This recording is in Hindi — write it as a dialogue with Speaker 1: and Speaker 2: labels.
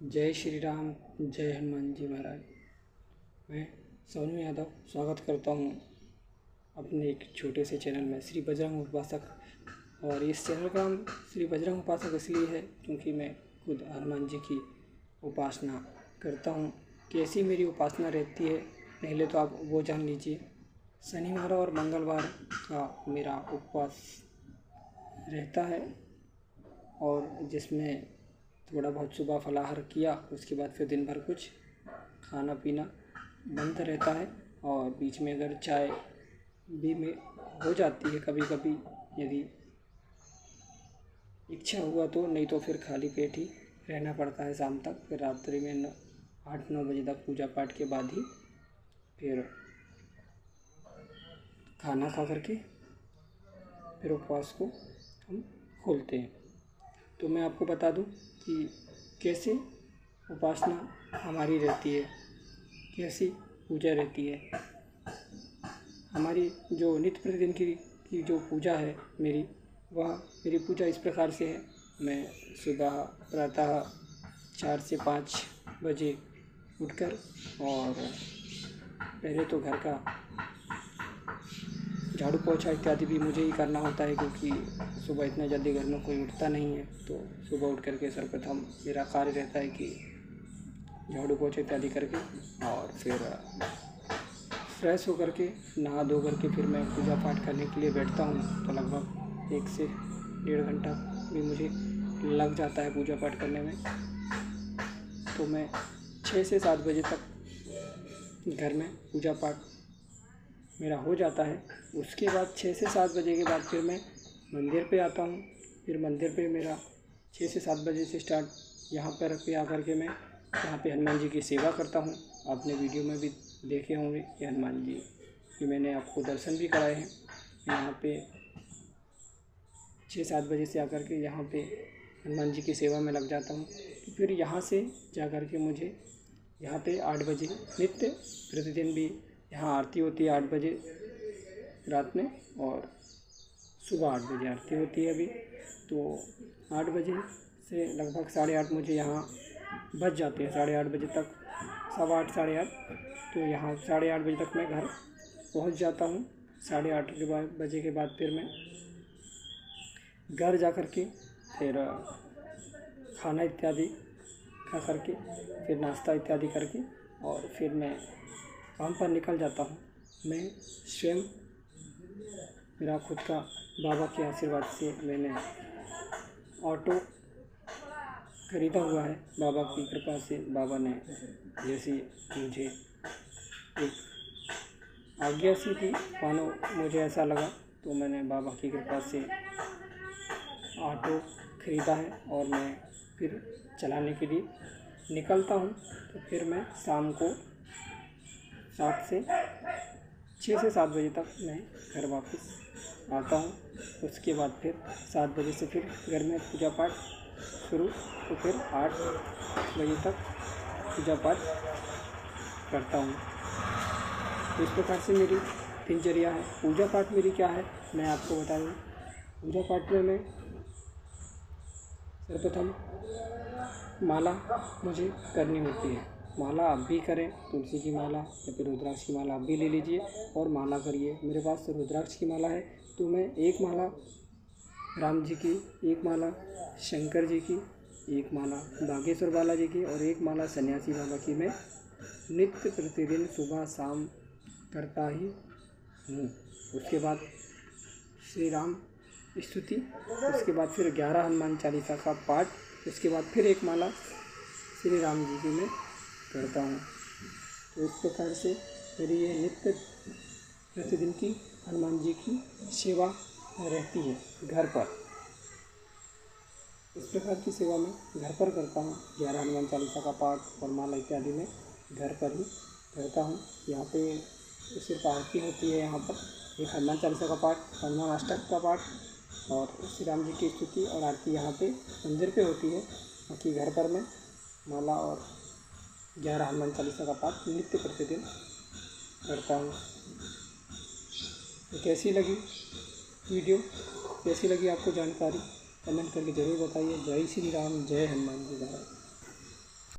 Speaker 1: जय श्री राम, जय हनुमान जी महाराज। मैं सोनू यादव स्वागत करता हूँ अपने एक छोटे से चैनल में श्री बजरंग उपासक। और इस चैनल का नाम श्री बजरंग उपासक इसलिए है क्योंकि मैं खुद हनुमान जी की उपासना करता हूँ। कैसी मेरी उपासना रहती है पहले तो आप वो जान लीजिए। शनिवार और मंगलवार का मेरा उपवास रहता है और जिसमें थोड़ा बहुत सुबह फलाहार किया, उसके बाद फिर दिन भर कुछ खाना पीना बंद रहता है। और बीच में अगर चाय भी में हो जाती है कभी कभी, यदि इच्छा हुआ तो, नहीं तो फिर खाली पेट ही रहना पड़ता है शाम तक। फिर रात्रि में 8-9 बजे तक पूजा पाठ के बाद ही फिर खाना खा करके फिर उपवास को हम खोलते हैं। तो मैं आपको बता दूं कि कैसे उपासना हमारी रहती है, कैसी पूजा रहती है। हमारी जो नित्य प्रतिदिन की जो पूजा है मेरी पूजा इस प्रकार से है। मैं सुबह प्रातः 4 से 5 बजे उठकर और पहले तो घर का झाड़ू पोछा इत्यादि भी मुझे ही करना होता है क्योंकि सुबह इतना जल्दी घर में कोई उठता नहीं है। तो सुबह उठ करके सर्वप्रथम मेरा कार्य रहता है कि झाड़ू पोछा इत्यादि करके और फिर फ्रेश होकर के नहा धो करके फिर मैं पूजा पाठ करने के लिए बैठता हूँ। तो लगभग 1 से 1.5 घंटा भी मुझे लग जाता है पूजा पाठ करने में। तो मैं 6 से 7 बजे तक घर में पूजा पाठ मेरा हो जाता है। उसके बाद 6 से 7 बजे के बाद फिर मैं मंदिर पे आता हूँ। फिर मंदिर पे मेरा 6 से 7 बजे से स्टार्ट यहाँ पर पे आकर के मैं यहाँ पे हनुमान जी की सेवा करता हूँ। आपने वीडियो में भी देखे होंगे कि हनुमान जी कि मैंने आपको दर्शन भी कराए हैं। यहाँ पे 6-7 बजे से आकर के यहाँ पे हनुमान जी की सेवा में लग जाता हूँ। तो फिर यहाँ से जा कर के मुझे यहाँ पे 8 बजे नित्य प्रतिदिन भी यहाँ आरती होती है 8 बजे रात में, और सुबह 8 बजे आरती होती है अभी। तो 8 बजे से लगभग 8:30 मुझे यहाँ बज जाते हैं, 8:30 बजे तक, 8:15 8:30। तो यहाँ 8:30 बजे तक मैं घर पहुँच जाता हूँ। 8:30 बजे के बाद फिर मैं घर जा कर के फिर खाना इत्यादि खा करके फिर नाश्ता इत्यादि करके और फिर मैं काम पर निकल जाता हूँ। मैं स्वयं, मेरा खुद का बाबा के आशीर्वाद से मैंने ऑटो खरीदा हुआ है। बाबा की कृपा से बाबा ने जैसी मुझे एक आज्ञा सी थी, मानो मुझे ऐसा लगा, तो मैंने बाबा की कृपा से ऑटो खरीदा है और मैं फिर चलाने के लिए निकलता हूँ। तो फिर मैं शाम को 6 से 7 बजे तक मैं घर वापस आता हूँ। उसके बाद फिर 7 बजे से फिर घर में पूजा पाठ शुरू। तो फिर 8 बजे तक पूजा पाठ करता हूँ। तो इस प्रकार से मेरी दिनचर्या है। पूजा पाठ मेरी क्या है मैं आपको बता दूँ। पूजा पाठ में मैं सर्वप्रथम माला मुझे करनी होती है। माला आप भी करें, तुलसी की माला या फिर रुद्राक्ष की माला आप भी ले लीजिए और माला करिए। मेरे पास रुद्राक्ष की माला है तो मैं एक माला राम जी की, एक माला शंकर जी की, एक माला बागेश्वर बालाजी की और एक माला सन्यासी बाबा की मैं नित्य प्रतिदिन सुबह शाम करता ही हूँ। उसके बाद श्री राम स्तुति, उसके बाद फिर 11 हनुमान चालीसा का पाठ, उसके बाद फिर एक माला श्री राम जी की मैं करता हूँ। तो इस प्रकार से मेरी ये नित्य प्रतिदिन की हनुमान जी की सेवा रहती है घर पर। इस प्रकार की सेवा मैं घर पर करता हूँ। 11 हनुमान चालीसा का पाठ और माला इत्यादि मैं घर पर ही करता हूँ। यहाँ पे सिर्फ आरती होती है, यहाँ पर एक हनुमान चालीसा का पाठ, हनुमान अष्टक का पाठ और श्री राम जी की स्तुति और आरती यहाँ पे मंदिर पे होती है। बाकी घर पर मैं माला और 11 हनुमान चालीसा का पाठ नित्य प्रतिदिन करता हूँ। तो कैसी लगी वीडियो, कैसी लगी आपको जानकारी, कमेंट करके ज़रूर बताइए। जय श्री राम, जय हनुमान जी महाराज।